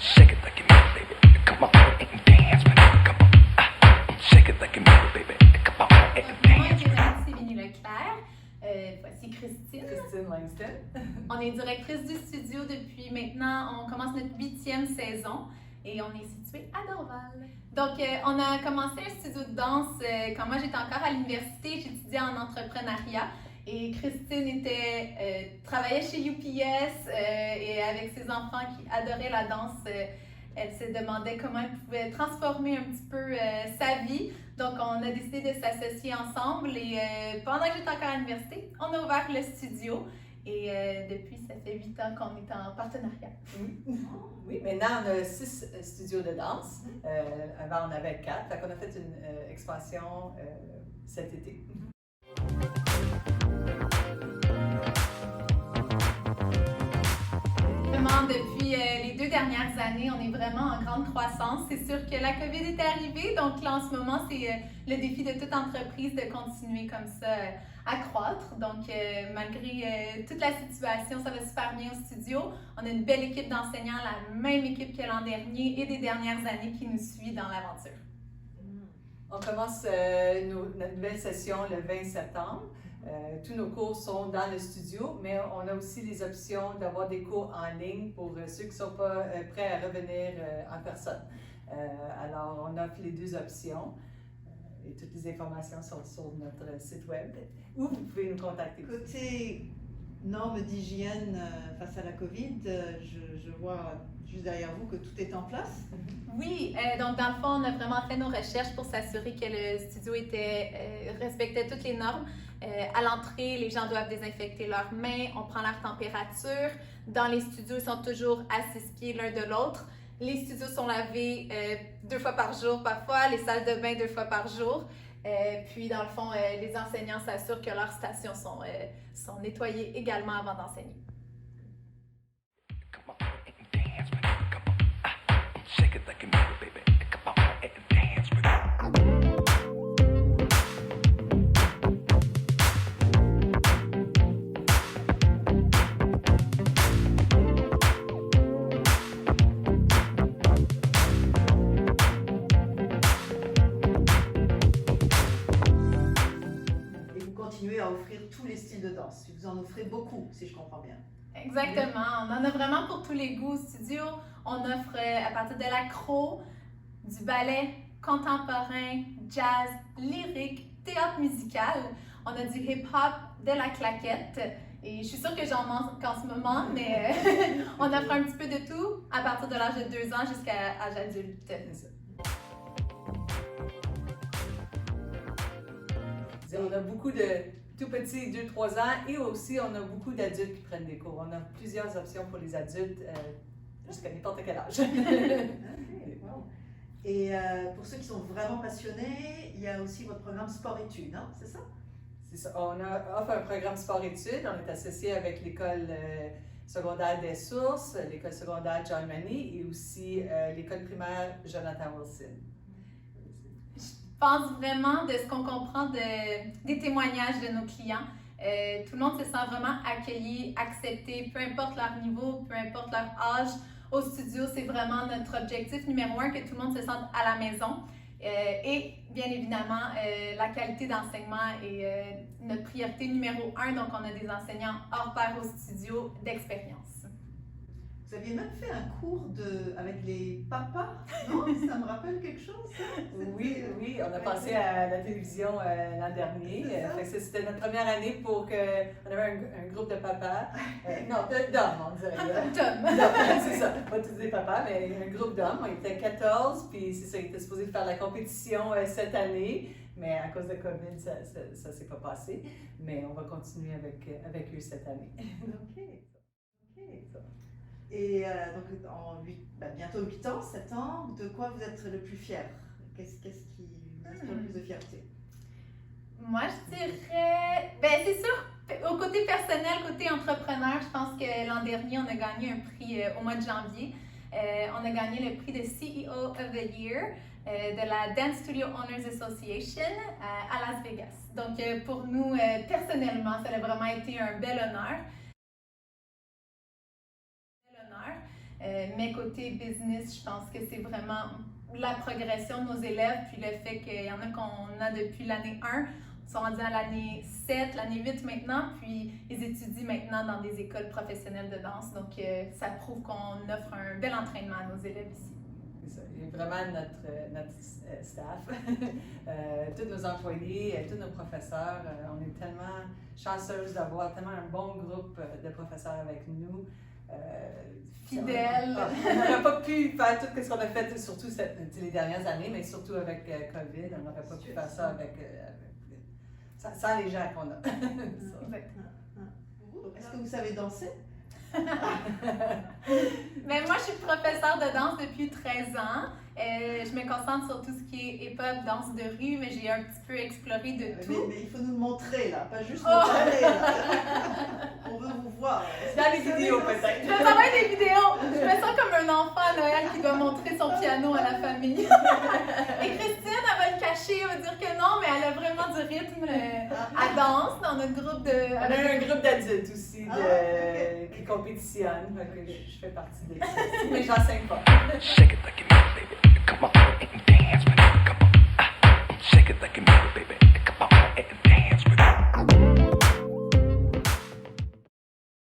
Shake it like you mean it, baby. Come on and dance with me. Come on. Shake it like you mean it, baby. Come on and Moi, dance with me. c'est Vinnie Leclerc. Voici Christine. Christine Langston. On est directrice du studio depuis maintenant, on commence notre 8e saison et on est situé à Dorval. Donc, on a commencé un studio de danse quand moi j'étais encore à l'université, j'étudiais en entrepreneuriat et Christine travaillait chez UPS et avec ses enfants qui adoraient la danse, elle se demandait comment elle pouvait transformer un petit peu sa vie. Donc, on a décidé de s'associer ensemble et pendant que j'étais encore à l'université, on a ouvert le studio et depuis, ça fait 8 ans qu'on est en partenariat. Oui, maintenant on a 6 studios de danse. Avant on avait 4, donc on a fait une expansion cet été. Vraiment, depuis les 2 dernières années, on est vraiment en grande croissance. C'est sûr que la COVID est arrivée, donc là en ce moment, c'est le défi de toute entreprise de continuer comme ça à croître. Donc malgré toute la situation, ça va super bien au studio. On a une belle équipe d'enseignants, la même équipe que l'an dernier et des dernières années qui nous suit dans l'aventure. On commence notre nouvelle session le 20 septembre. Tous nos cours sont dans le studio, mais on a aussi les options d'avoir des cours en ligne pour ceux qui ne sont pas prêts à revenir en personne. Alors, on offre les 2 options et toutes les informations sont sur notre site web où vous pouvez nous contacter. Côté normes d'hygiène face à la COVID, je vois juste derrière vous que tout est en place. Oui, donc dans le fond, on a vraiment fait nos recherches pour s'assurer que le studio respectait toutes les normes. À l'entrée, les gens doivent désinfecter leurs mains, on prend leur température. Dans les studios, ils sont toujours à 6 pieds l'un de l'autre. Les studios sont lavés 2 fois par jour parfois, les salles de bain 2 fois par jour. Puis dans le fond, les enseignants s'assurent que leurs stations sont nettoyées également avant d'enseigner. Come on and dance with me. Come on. Shake it like you mean it, baby. Come on and dance with me. Et vous continuez à offrir tous les styles de danse. Vous en offrez beaucoup, si je comprends bien. Exactement, on en a vraiment pour tous les goûts au studio. On offre à partir de l'acro, du ballet contemporain, jazz, lyrique, théâtre musical. On a du hip-hop, de la claquette. Et je suis sûre que j'en manque en ce moment, mais on offre un petit peu de tout à partir de l'âge de 2 ans jusqu'à l'âge adulte. C'est ça. On a beaucoup de tout petits, 2-3 ans, et aussi on a beaucoup d'adultes qui prennent des cours. On a plusieurs options pour les adultes jusqu'à n'importe quel âge. Wow. Et pour ceux qui sont vraiment passionnés, il y a aussi votre programme sport-études, hein, c'est ça? C'est ça. On offre un programme sport-études. On est associé avec l'école secondaire des Sources, l'école secondaire John Money et aussi l'école primaire Jonathan Wilson. Je pense vraiment de ce qu'on comprend des témoignages de nos clients. Tout le monde se sent vraiment accueilli, accepté, peu importe leur niveau, peu importe leur âge. Au studio, c'est vraiment notre objectif numéro 1, que tout le monde se sente à la maison. Et bien évidemment, la qualité d'enseignement est notre priorité numéro 1. Donc, on a des enseignants hors pair au studio d'expérience. Vous aviez même fait un cours avec les papas, non? Ça me rappelle quelque chose, ça? Oui, on a passé à la télévision l'an dernier. C'était notre première année pour qu'on avait un groupe de papas. Non, d'hommes, on dirait. Tom. C'est ça, pas tous des papas, mais un groupe d'hommes. On était 14, puis c'est ça, ils étaient supposés faire la compétition cette année. Mais à cause de COVID, ça ne s'est pas passé. Mais on va continuer avec eux cette année. OK. Et bientôt 8 ans, 7 ans, de quoi vous êtes le plus fier? Qu'est-ce qui vous inspire le plus de fierté? Moi, je dirais, c'est sûr, au côté personnel, côté entrepreneur, je pense que l'an dernier, on a gagné un prix au mois de janvier. On a gagné le prix de CEO of the Year de la Dance Studio Owners Association à Las Vegas. Donc, pour nous, personnellement, ça a vraiment été un bel honneur. Mais côté business, je pense que c'est vraiment la progression de nos élèves, puis le fait qu'il y en a qu'on a depuis l'année 1, ils sont rendus à l'année 7, l'année 8 maintenant, puis ils étudient maintenant dans des écoles professionnelles de danse. Donc, ça prouve qu'on offre un bel entraînement à nos élèves ici. C'est ça. Et vraiment, notre staff, tous nos employés, tous nos professeurs, on est tellement chanceuses d'avoir tellement un bon groupe de professeurs avec nous. Fidèles. On n'aurait pas pu faire tout ce qu'on a fait, surtout les dernières années, mais surtout avec COVID, on n'aurait pas pu faire ça avec sans les gens qu'on a. Exactement. Est-ce que vous savez danser? Mais moi, je suis professeure de danse depuis 13 ans. Je me concentre sur tout ce qui est hip-hop, danse de rue, mais j'ai un petit peu exploré de tout. Mais il faut nous le montrer là, pas juste nous parler là. On veut vous voir. Dans les vidéos peut-être. Je vais t'envoyer des vidéos. Je me sens comme un enfant à Noël qui doit montrer son piano à la famille. Et Christine, elle va le cacher, elle va dire que non, mais elle a vraiment du rythme à danse dans notre groupe de... On a un groupe d'adultes aussi ok. qui compétitionnent, donc je fais partie de ça. Mais j'enseigne pas. Shake it like you mean it, baby. Come on and dance with it.